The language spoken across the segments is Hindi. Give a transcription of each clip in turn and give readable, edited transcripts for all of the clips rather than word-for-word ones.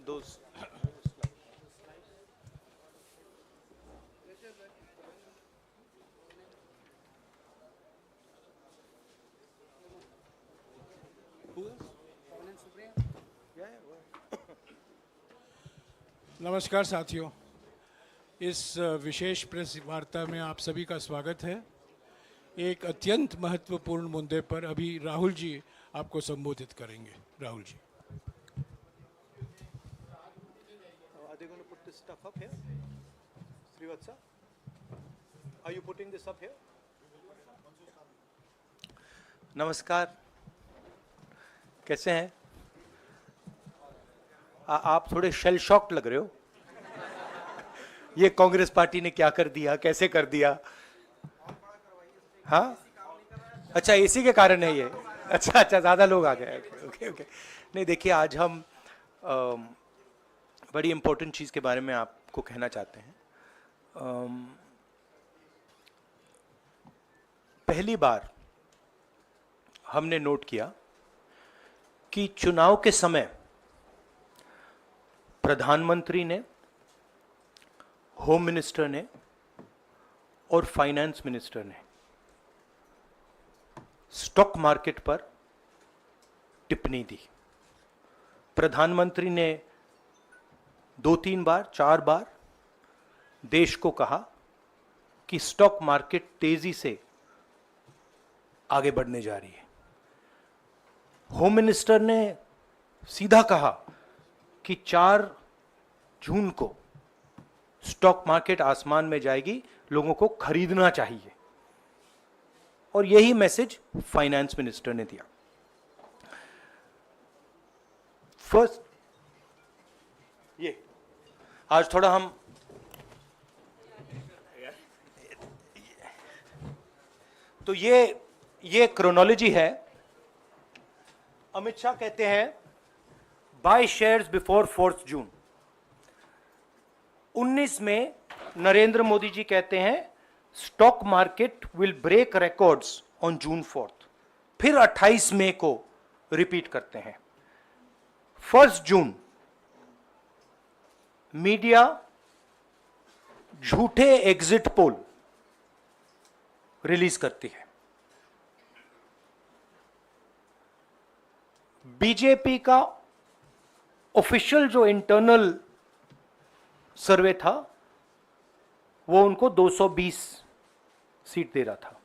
those. Who else? Yeah, yeah. नमस्कार साथियों, इस विशेष प्रेस वार्ता में आप सभी का स्वागत है। एक अत्यंत महत्वपूर्ण मुद्दे पर अभी राहुल जी आपको संबोधित करेंगे। Rahul ji. Are they going to put this stuff up here? Srivatsa? Are you putting this up here? नमस्कार, कैसे हैं? आप थोड़े शेल शॉक्ड लग रहे हो। ये कांग्रेस पार्टी ने क्या कर दिया, कैसे कर दिया? हाँ, अच्छा इसी के कारण है ये। अच्छा अच्छा, ज्यादा लोग आ गए। Okay okay. नहीं देखिए, आज हम बड़ी इंपॉर्टेंट चीज के बारे में आपको कहना चाहते हैं। पहली बार हमने नोट किया कि चुनाव के समय प्रधानमंत्री ने, होम मिनिस्टर ने और फाइनेंस मिनिस्टर ने स्टॉक मार्केट पर टिप्पणी दी। प्रधानमंत्री ने 2-3 बार, 4 बार देश को कहा कि स्टॉक मार्केट तेजी से आगे बढ़ने जा रही है। होम मिनिस्टर ने सीधा कहा कि 4 जून को स्टॉक मार्केट आसमान में जाएगी, लोगों को खरीदना चाहिए। और यही मैसेज फाइनेंस मिनिस्टर ने दिया। फर्स्ट, ये आज थोड़ा हम तो ये क्रोनोलॉजी है। अमित शाह कहते हैं बाय शेयर्स बिफोर 4 जून। 19 में नरेंद्र मोदी जी कहते हैं stock market will break records on June 4। फिर 28 मई को रिपीट करते हैं। 1 जून मीडिया झूठे एग्जिट पोल रिलीज करती है। बीजेपी का ऑफिशियल जो इंटरनल सर्वे था वो उनको 220 सीट दे रहा था।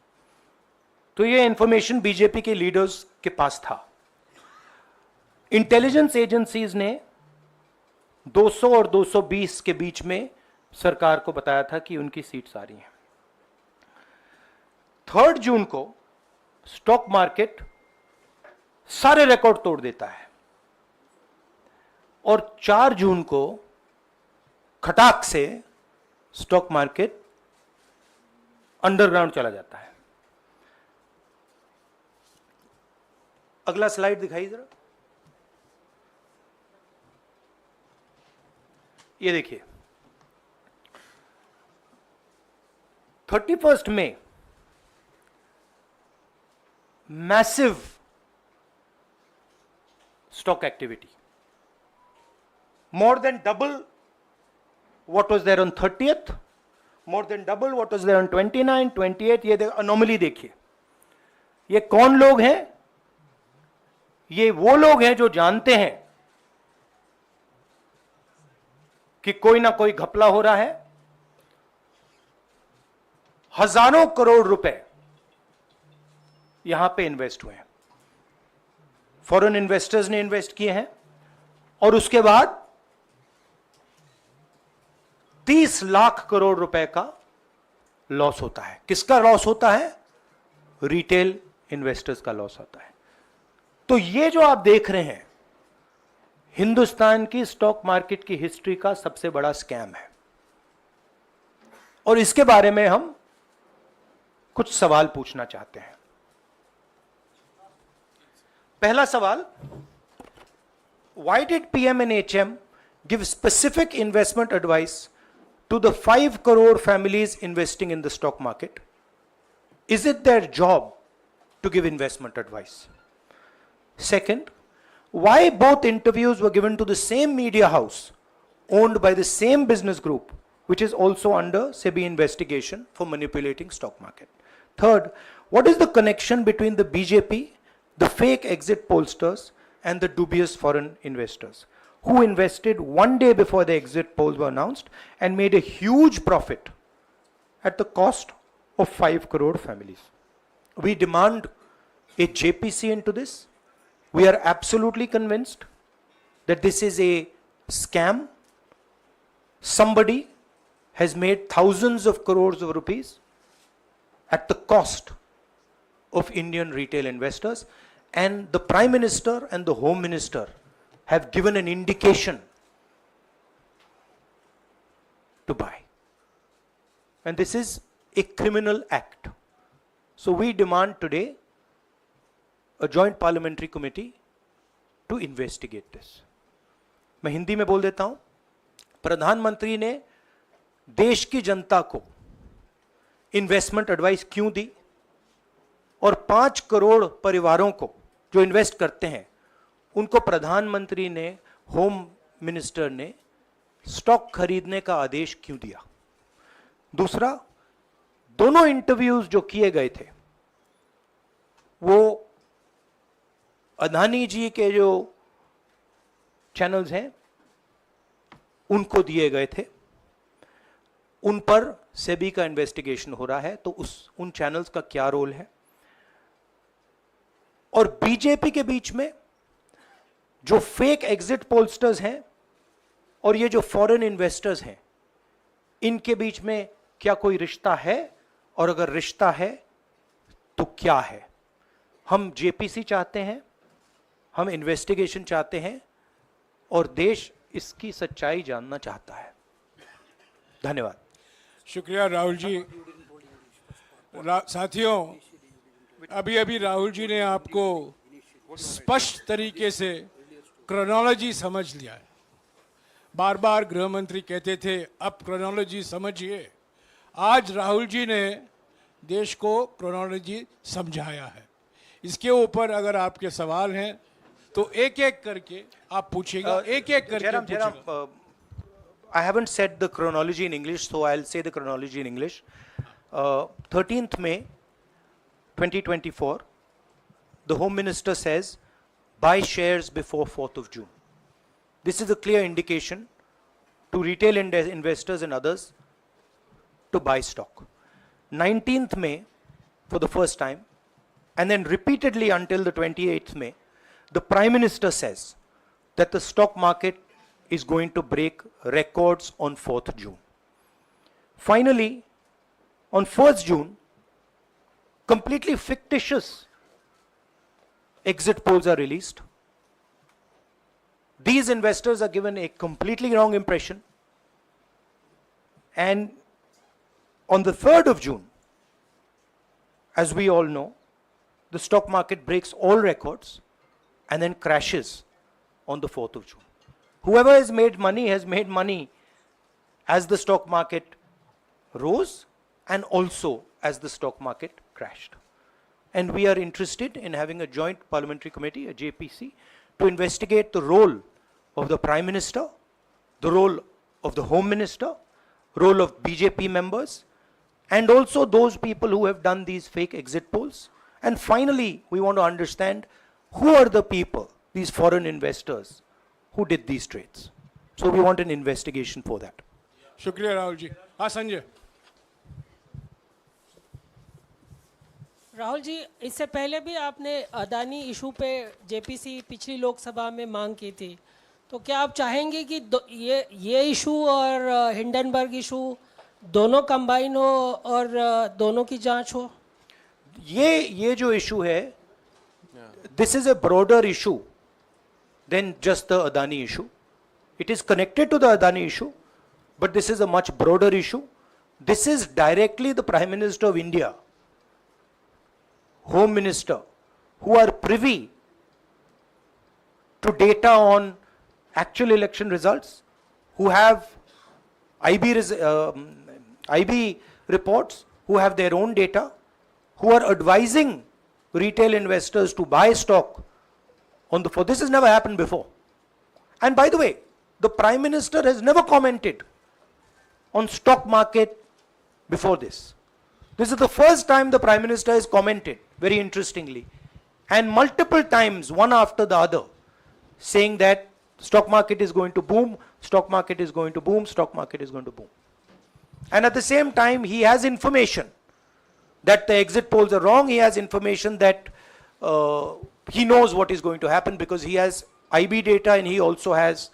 तो ये इंफॉर्मेशन बीजेपी के लीडर्स के पास था। इंटेलिजेंस एजेंसीज ने 200 और 220 के बीच में सरकार को बताया था कि उनकी सीट्स आ रही हैं। 3 जून को स्टॉक मार्केट सारे रिकॉर्ड तोड़ देता है और 4 जून को खटाक से स्टॉक मार्केट अंडरग्राउंड चला जाता है। अगला स्लाइड दिखाइए जरा। ये देखिए, 31 मई massive stock activity, more than double what was there on 30th, more than double what was there on 29, 28। ये अनोमली देखिए। ये कौन लोग हैं? ये वो लोग हैं जो जानते हैं कि कोई ना कोई घपला हो रहा है। हजारों करोड़ रुपए यहां पे इन्वेस्ट हुए हैं, फॉरेन इन्वेस्टर्स ने इन्वेस्ट किए हैं। और उसके बाद 30 लाख करोड़ रुपए का लॉस होता है। किसका लॉस होता है? रिटेल इन्वेस्टर्स का लॉस होता है। तो ये जो आप देख रहे हैं, हिंदुस्तान की स्टॉक मार्केट की हिस्ट्री का सबसे बड़ा स्कैम है। और इसके बारे में हम कुछ सवाल पूछना चाहते हैं। पहला सवाल, why did PM and HM give specific investment advice to the 5 crore families investing in the stock market? Is it their job to give investment advice? Second, why both interviews were given to the same media house owned by the same business group, which is also under SEBI investigation for manipulating stock market. Third, what is the connection between the BJP, the fake exit pollsters, and the dubious foreign investors who invested one day before the exit polls were announced and made a huge profit at the cost of 5 crore families? We demand a JPC into this. We are absolutely convinced that this is a scam. Somebody has made thousands of crores of rupees at the cost of Indian retail investors, and the Prime Minister and the Home Minister have given an indication to buy. And this is a criminal act. So we demand today a joint parliamentary committee to investigate this. मैं हिंदी में बोल देता हूं, प्रधानमंत्री ने देश की जनता को इन्वेस्टमेंट एडवाइस क्यों दी और 5 करोड़ परिवारों को जो इन्वेस्ट करते हैं उनको प्रधानमंत्री ने, होम मिनिस्टर ने स्टॉक खरीदने का आदेश क्यों दिया? दूसरा, दोनों इंटरव्यूज जो किए गए थे वो अदानी जी के जो चैनल्स हैं उनको दिए गए थे, उन पर सेबी का इन्वेस्टिगेशन हो रहा है, तो उन चैनल्स का क्या रोल है? और बीजेपी के बीच में जो फेक एग्जिट पोलस्टर्स हैं और ये जो फॉरेन इन्वेस्टर्स हैं, इनके बीच में क्या कोई रिश्ता है? और अगर रिश्ता है तो क्या है? हम जेपीसी चाहते हैं, हम इन्वेस्टिगेशन चाहते हैं और देश इसकी सच्चाई जानना चाहता है। धन्यवाद। शुक्रिया राहुल जी। साथियों, अभी अभी राहुल जी ने आपको स्पष्ट तरीके से क्रोनोलॉजी समझ लिया है। बार बार गृह मंत्री कहते थे अब क्रोनोलॉजी समझिए। आज राहुल जी ने देश को क्रोनोलॉजी समझाया है। इसके ऊपर अगर आपके सवाल हैं तो एक एक करके आप पूछेगा, एक एक करके पूछेगा। I haven't said the chronology in English, so I'll say the chronology in English. 13th May 2024, the Home Minister says, buy shares before 4th of June. This is a clear indication to retail investors and others to buy stock. 19th May, for the first time, and then repeatedly until the 28th May, the Prime Minister says that the stock market is going to break records on 4th June. Finally, on 1st June, completely fictitious exit polls are released. These investors are given a completely wrong impression. And on the 3rd of June, as we all know, the stock market breaks all records and then crashes on the 4th of June. Whoever has made money as the stock market rose and also as the stock market crashed. And we are interested in having a joint parliamentary committee, a JPC, to investigate the role of the Prime Minister, the role of the Home Minister, role of BJP members, and also those people who have done these fake exit polls. And finally, we want to understand who are the people, these foreign investors, who did these trades. So we want an investigation for that. शुक्रिया राहुल जी। हाँ संजय। राहुल जी, इससे पहले भी आपने अदानी इशू पे जेपीसी पिछली लोकसभा में मांग की थी, तो क्या आप चाहेंगे कि ये इशू और हिंडनबर्ग इशू दोनों कंबाइन हो और दोनों की जांच हो? ये जो इशू है, this is a broader issue than just the Adani issue. It is connected to the Adani issue, but this is a much broader issue. This is directly the Prime Minister of India, Home Minister, who are privy to data on actual election results, who have IB reports, who have their own data, who are advising retail investors to buy stock on the floor. This has never happened before. And by the way, the Prime Minister has never commented on stock market before this. This is the first time the Prime Minister has commented, very interestingly, and multiple times, one after the other, saying that stock market is going to boom, stock market is going to boom, stock market is going to boom. And at the same time, he has information that the exit polls are wrong. He has information that he knows what is going to happen because he has IB data and he also has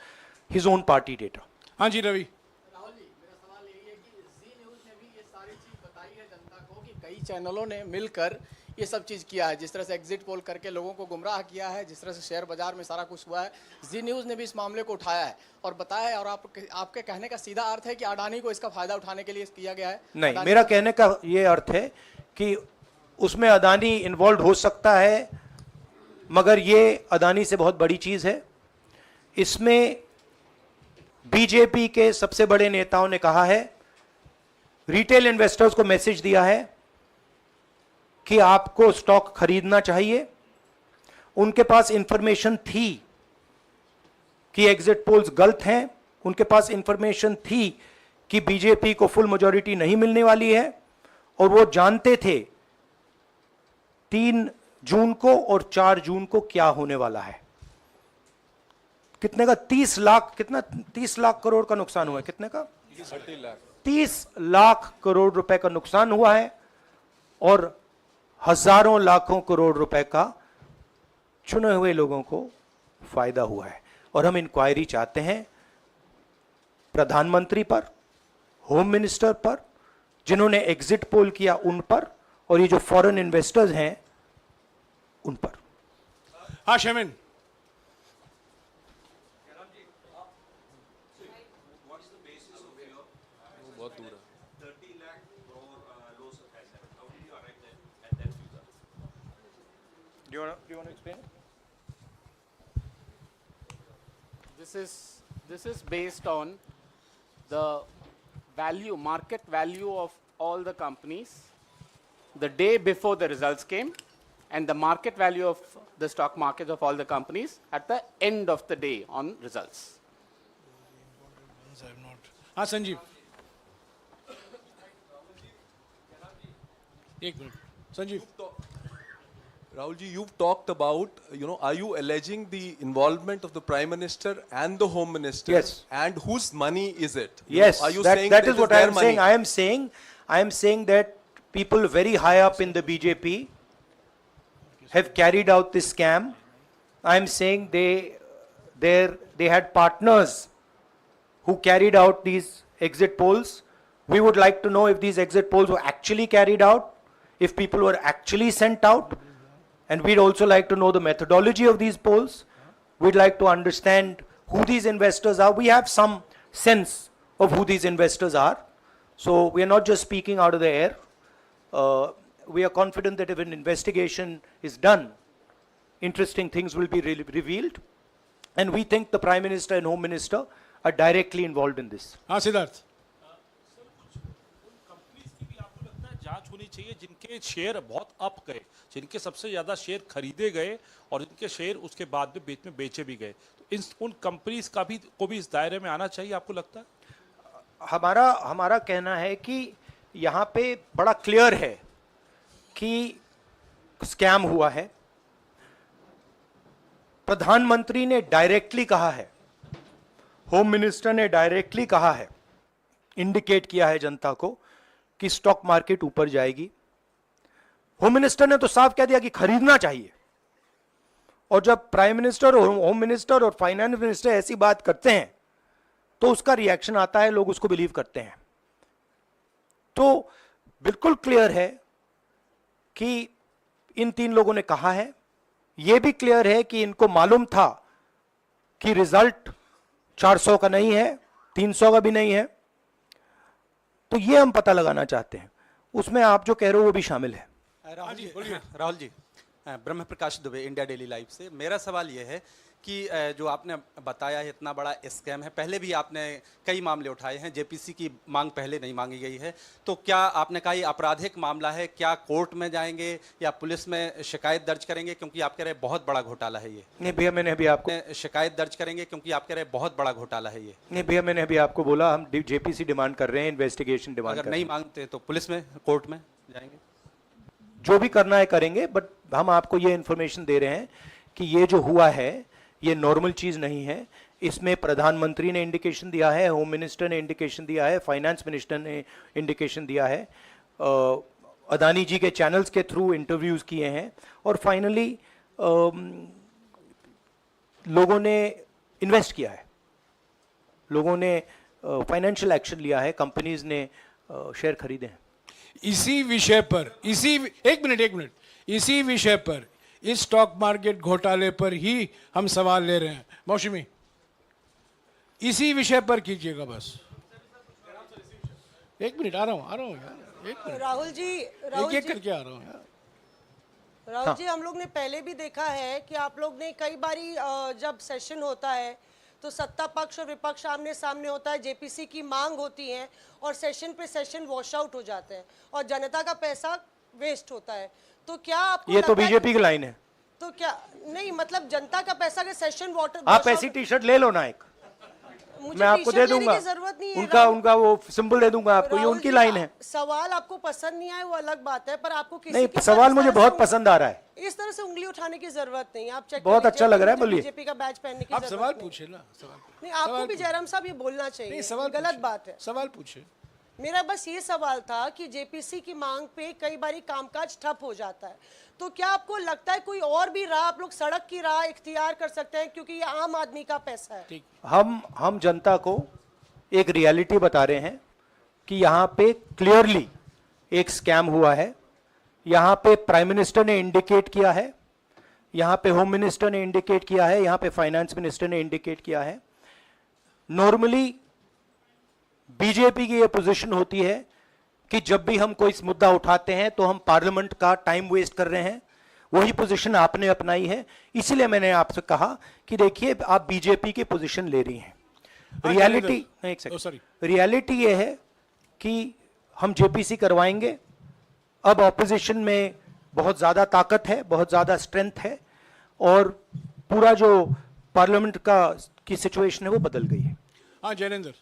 his own party data. हाँ जी रवि। राहुल जी, मेरा सवाल यही है कि जी न्यूज़ ने भी ये सारी चीज़ बताई है जनता को कि कई चैनलों ने मिलकर ये सब चीज़ किया है, जिस तरह से एग्जिट पोल करके लोगों को गुमराह किया है, जिस तरह से शेयर बाजार में सारा कुछ हुआ है। जी न्यूज़ ने भी इस मामले को उठाया है और बताया है, और आपके कहने का सीधा अर्थ है कि अडानी को इसका फायदा उठाने के लिए किया गया है? नहीं, मेरा कहने का ये अर्थ है कि उसमें अडानी इन्वॉल्व हो सकता है, मगर ये अडानी से बहुत बड़ी चीज़ है। इसमें बीजेपी के सबसे बड़े नेताओं ने कहा है, रिटेल इन्वेस्टर्स को मैसेज दिया है कि आपको स्टॉक खरीदना चाहिए। उनके पास इंफॉर्मेशन थी कि एग्जिट पोल्स गलत हैं, उनके पास इंफॉर्मेशन थी कि बीजेपी को फुल मेजॉरिटी नहीं मिलने वाली है, और वो जानते थे 3 जून को और 4 जून को क्या होने वाला है। कितने का 30 लाख, कितना 30 लाख करोड़ का नुकसान हुआ है? कितने का 30 लाख करोड़ रुपए का नुकसान हुआ है और हजारों लाखों करोड़ रुपए का चुने हुए लोगों को फायदा हुआ है। और हम इंक्वायरी चाहते हैं प्रधानमंत्री पर, होम मिनिस्टर पर, जिन्होंने एग्जिट पोल किया उन पर, और ये जो फॉरेन इन्वेस्टर्स हैं उन पर। हाँ शेमिन। Do you want to explain it? This is based on the value, market value of all the companies the day before the results came, and the market value of the stock market of all the companies at the end of the day on results. हाँ संजीव, एक minute Sanjeev. Rahul ji, you've talked about, are you alleging the involvement of the Prime Minister and the Home Minister? Yes. And whose money is it? Yes, Are you that, saying that it is what I their am money? saying. I am saying that people very high up in the BJP have carried out this scam. I am saying they had partners who carried out these exit polls. We would like to know if these exit polls were actually carried out, if people were actually sent out. And we'd also like to know the methodology of these polls. We'd like to understand who these investors are. We have some sense of who these investors are. So we are not just speaking out of the air. We are confident that if an investigation is done, interesting things will be revealed. And we think the Prime Minister and Home Minister are directly involved in this. हाँ सिद्धार्थ। कंपनीज की भी आपको लगता है जांच होनी चाहिए जिनके शेयर बहुत अप गए, जिनके सबसे ज्यादा शेयर खरीदे गए और जिनके शेयर उसके बाद में बीच में बेचे भी गए, तो उन कंपनीज का भी को भी इस दायरे में आना चाहिए, आपको लगता है? हमारा कहना है कि यहाँ पे बड़ा क्लियर है कि स्कैम हुआ है। प्रधानमंत्री ने डायरेक्टली कहा है, होम मिनिस्टर ने डायरेक्टली कहा है, इंडिकेट किया है जनता को कि स्टॉक मार्केट ऊपर जाएगी। होम मिनिस्टर ने तो साफ कह दिया कि खरीदना चाहिए। और जब प्राइम मिनिस्टर और होम मिनिस्टर और फाइनेंस मिनिस्टर ऐसी बात करते हैं तो उसका रिएक्शन आता है, लोग उसको बिलीव करते हैं। तो बिल्कुल क्लियर है कि इन 3 लोगों ने कहा है। यह भी क्लियर है कि इनको मालूम था कि रिजल्ट 400 का नहीं है, 300 का भी नहीं है। तो ये हम पता लगाना चाहते हैं, उसमें आप जो कह रहे हो वो भी शामिल है। राहुल जी, ब्रह्म प्रकाश दुबे, इंडिया डेली लाइफ से। मेरा सवाल यह है कि जो आपने बताया है इतना बड़ा स्कैम है, पहले भी आपने कई मामले उठाए हैं, जेपीसी की मांग पहले नहीं मांगी गई है, तो क्या आपने कहा ये आपराधिक मामला है, क्या कोर्ट में जाएंगे या पुलिस में शिकायत दर्ज करेंगे, क्योंकि आप कह रहे हैं बहुत बड़ा घोटाला है ये? नहीं भैया, मैंने अभी आपको शिकायत दर्ज करेंगे क्योंकि आप कह रहे हैं बहुत बड़ा घोटाला है ये? नहीं भैया, मैंने अभी आपको बोला हम जेपीसी डिमांड कर रहे हैं, इन्वेस्टिगेशन डिमांड अगर कर रहे नहीं हैं। मांगते तो पुलिस में, कोर्ट में जाएंगे? जो भी करना है करेंगे, बट हम आपको ये इन्फॉर्मेशन दे रहे हैं कि ये जो हुआ है ये नॉर्मल चीज नहीं है। इसमें प्रधानमंत्री ने इंडिकेशन दिया है, होम मिनिस्टर ने इंडिकेशन दिया है, फाइनेंस मिनिस्टर ने इंडिकेशन दिया है, अदानी जी के चैनल्स के थ्रू इंटरव्यूज किए हैं, और फाइनली लोगों ने इन्वेस्ट किया है, लोगों ने फाइनेंशियल एक्शन लिया है, कंपनीज ने शेयर खरीदे हैं। इसी विषय पर एक मिनट इसी विषय पर, इस स्टॉक मार्केट घोटाले पर ही हम सवाल ले रहे हैं। मौसमी, इसी विषय पर कीजिएगा बस। एक मिनट, आ रहा हूँ यार, एक मिनट। राहुल जी, एक करके आ रहा हूँ यार। राहुल जी, हम लोग ने पहले भी देखा है कि आप लोग ने कई बारी जब सेशन होता है तो सत्ता पक्ष और विपक्ष आमने सामने होता है, जेपीसी की मांग होती है और सेशन पे सेशन वॉश आउट हो जाते हैं और जनता का पैसा वेस्ट होता है। तो क्या आपको ये तो लगता है बीजेपी की लाइन है। तो क्या नहीं, मतलब जनता का पैसा के सेशन वाटर आप ऐसी टी शर्ट ले लो ना एक, मैं आपको दे दूंगा, जरूरत नहीं है। उनका वो सिंबल दे दूंगा आपको, ये राहुल उनकी जी, लाइन है। सवाल आपको पसंद नहीं आए वो अलग बात है, पर आपको किसी नहीं, के सवाल इस मुझे तरह बहुत से पसंद आ रहा है। इस तरह से उंगली उठाने की जरूरत नहीं है। आप चेक बहुत अच्छा लग रहा है, बोलिए। बीजेपी का बैच पहनने की आप जरूरत सवाल नहीं। पूछे ना, सवाल नहीं, आपको भी जयराम साहब ये बोलना चाहिए, नहीं, सवाल गलत पूछे। बात है। सवाल पूछे। मेरा बस ये सवाल था कि जेपीसी की मांग पे कई बारी कामकाज ठप हो जाता है, तो क्या आपको लगता है कोई और भी राह आप लोग सड़क की राह इख्तियार कर सकते हैं, क्योंकि ये आम आदमी का पैसा है? हम जनता को एक रियलिटी बता रहे हैं कि यहाँ पे क्लियरली एक स्कैम हुआ है। यहाँ पे प्राइम मिनिस्टर ने इंडिकेट किया है, यहाँ पे होम मिनिस्टर ने इंडिकेट किया है, यहाँ पे फाइनेंस मिनिस्टर ने इंडिकेट किया है। नॉर्मली बीजेपी की ये पोजीशन होती है कि जब भी हम कोई मुद्दा उठाते हैं तो हम पार्लियामेंट का टाइम वेस्ट कर रहे हैं। वही पोजीशन आपने अपनाई है, इसलिए मैंने आपसे कहा कि देखिए आप बीजेपी की पोजीशन ले रही हैं। रियलिटी, एक सेकंड, रियलिटी ये है कि हम जेपीसी करवाएंगे। अब ऑपोजिशन में बहुत ज्यादा ताकत है, बहुत ज्यादा स्ट्रेंथ है, और पूरा जो पार्लियामेंट की सिचुएशन है वो बदल गई है। हाँ जयेंद्र,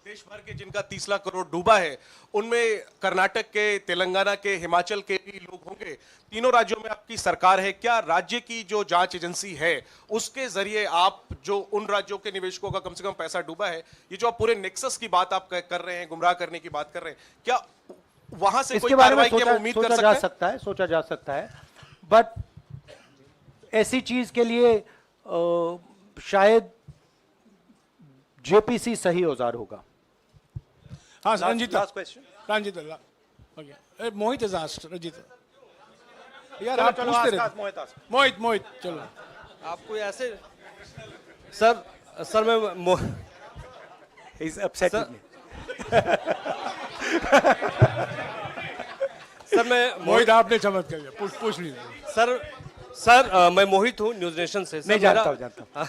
देश भर के जिनका 30 लाख करोड़ डूबा है, उनमें कर्नाटक के, तेलंगाना के, हिमाचल के भी लोग होंगे। तीनों राज्यों में आपकी सरकार है, क्या राज्य की जो जांच एजेंसी है उसके जरिए आप जो उन राज्यों के निवेशकों का कम से कम पैसा डूबा है, ये जो आप पूरे नेक्सस की बात आप कर रहे हैं, गुमराह करने की बात कर रहे हैं, क्या वहां से कोई कार्रवाई की हम उम्मीद कर सकते हैं? सोचा जा सकता है, बट ऐसी चीज के लिए शायद जेपीसी सही औजार होगा। हाँ Ranjita, last question, Ranjita, okay, Mohit is asked, Ranjita यार आप पूछते रहे। मोहित चलो। आपको ऐसे सर मैं इज अपसेट सर मैं मोहित आपने चमत्कार किया, पूछ लीजिए। सर मैं मोहित हूँ, न्यूज नेशन से। नहीं जानता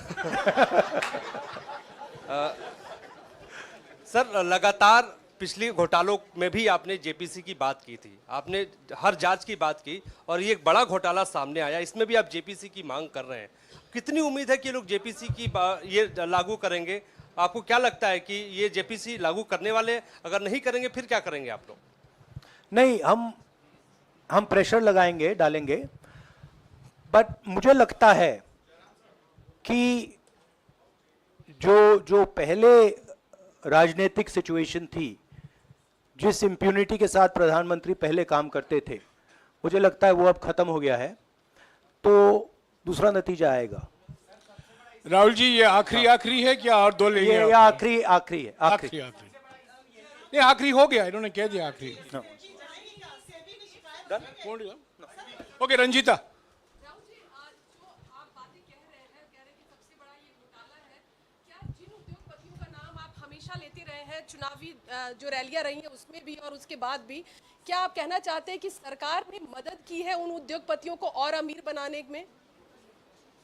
सर लगातार पिछले घोटालों में भी आपने जेपीसी की बात की थी, आपने हर जांच की बात की, और ये एक बड़ा घोटाला सामने आया, इसमें भी आप जेपीसी की मांग कर रहे हैं। कितनी उम्मीद है कि लोग जेपीसी की ये लागू करेंगे? आपको क्या लगता है कि ये जेपीसी लागू करने वाले, अगर नहीं करेंगे फिर क्या करेंगे आप लोग? नहीं, हम प्रेशर लगाएंगे, डालेंगे, बट मुझे लगता है कि जो पहले राजनीतिक सिचुएशन थी, जिस इम्प्यूनिटी के साथ प्रधानमंत्री पहले काम करते थे, मुझे लगता है वो अब खत्म हो गया है, तो दूसरा नतीजा आएगा। राहुल जी, ये आखिरी है क्या, और दो लेंगे? ये आखिरी है, आखिरी नहीं, आखिरी हो गया, इन्होंने कह दिया आखिरी। ओके रंजीता। लेते रहे हैं, चुनावी जो रैलियां रही हैं उसमें भी और उसके बाद भी, क्या आप कहना चाहते हैं कि सरकार ने मदद की है उन उद्योगपतियों को और अमीर बनाने में?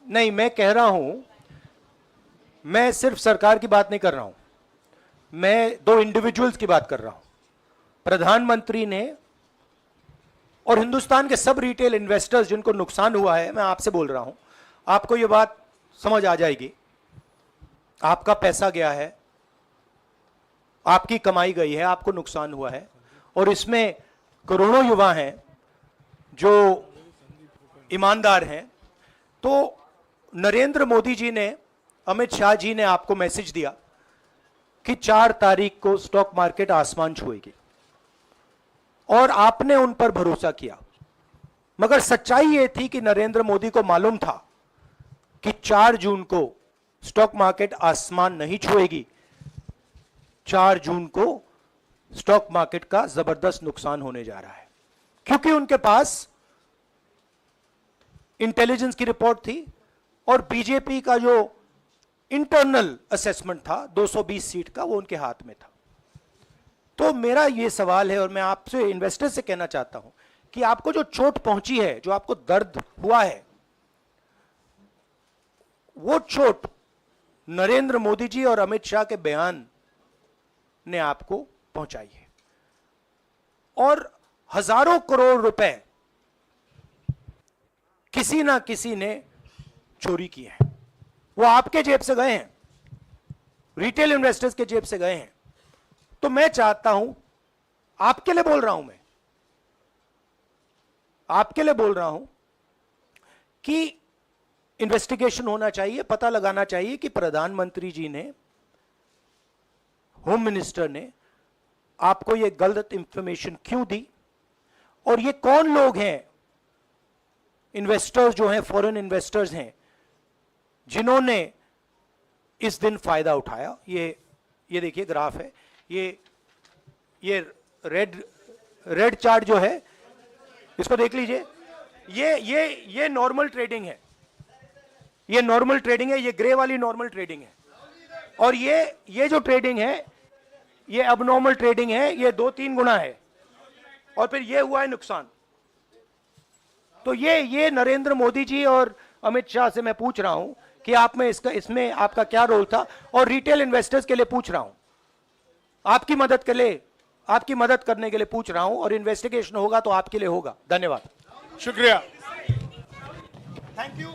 नहीं, मैं कह रहा हूं, मैं सिर्फ सरकार की बात नहीं कर रहा हूं, मैं दो इंडिविजुअल्स की बात कर रहा हूं। प्रधानमंत्री ने और हिंदुस्तान के सब रिटेल इन्वेस्टर्स जिनको नुकसान हुआ है, मैं आपसे बोल रहा हूं, आपको यह बात समझ आ जाएगी। आपका पैसा गया है, आपकी कमाई गई है, आपको नुकसान हुआ है, और इसमें करोड़ों युवा हैं जो ईमानदार हैं। तो नरेंद्र मोदी जी ने, अमित शाह जी ने आपको मैसेज दिया कि 4 तारीख को स्टॉक मार्केट आसमान छुएगी, और आपने उन पर भरोसा किया। मगर सच्चाई यह थी कि नरेंद्र मोदी को मालूम था कि 4 जून को स्टॉक मार्केट आसमान नहीं छुएगी। 4 जून को स्टॉक मार्केट का जबरदस्त नुकसान होने जा रहा है, क्योंकि उनके पास इंटेलिजेंस की रिपोर्ट थी और बीजेपी का जो इंटरनल असेसमेंट था 220 सीट का, वो उनके हाथ में था। तो मेरा यह सवाल है, और मैं आपसे इन्वेस्टर से कहना चाहता हूं कि आपको जो चोट पहुंची है, जो आपको दर्द हुआ है, वो चोट नरेंद्र मोदी जी और अमित शाह के बयान ने आपको पहुंचाई है। और हजारों करोड़ रुपए किसी ना किसी ने चोरी किए हैं, वो आपके जेब से गए हैं, रिटेल इन्वेस्टर्स के जेब से गए हैं। तो मैं चाहता हूं, आपके लिए बोल रहा हूं, मैं आपके लिए बोल रहा हूं कि इन्वेस्टिगेशन होना चाहिए, पता लगाना चाहिए कि प्रधानमंत्री जी ने, होम मिनिस्टर ने आपको यह गलत इंफॉर्मेशन क्यों दी, और ये कौन लोग हैं, इन्वेस्टर्स जो हैं, फॉरेन इन्वेस्टर्स हैं, जिन्होंने इस दिन फायदा उठाया। ये देखिए ग्राफ है, ये रेड चार्ट जो है, इसको देख लीजिए। ये नॉर्मल ट्रेडिंग है, ये नॉर्मल ट्रेडिंग है, ये ग्रे वाली नॉर्मल ट्रेडिंग है, और ये जो ट्रेडिंग है, ये अबनॉर्मल ट्रेडिंग है, ये 2-3 गुना है, और फिर ये हुआ है नुकसान। तो ये नरेंद्र मोदी जी और अमित शाह से मैं पूछ रहा हूं कि आप में इसमें आपका क्या रोल था, और रिटेल इन्वेस्टर्स के लिए पूछ रहा हूं, आपकी मदद के लिए, आपकी मदद करने के लिए पूछ रहा हूं, और इन्वेस्टिगेशन होगा तो आपके लिए होगा। धन्यवाद, शुक्रिया। Thank you.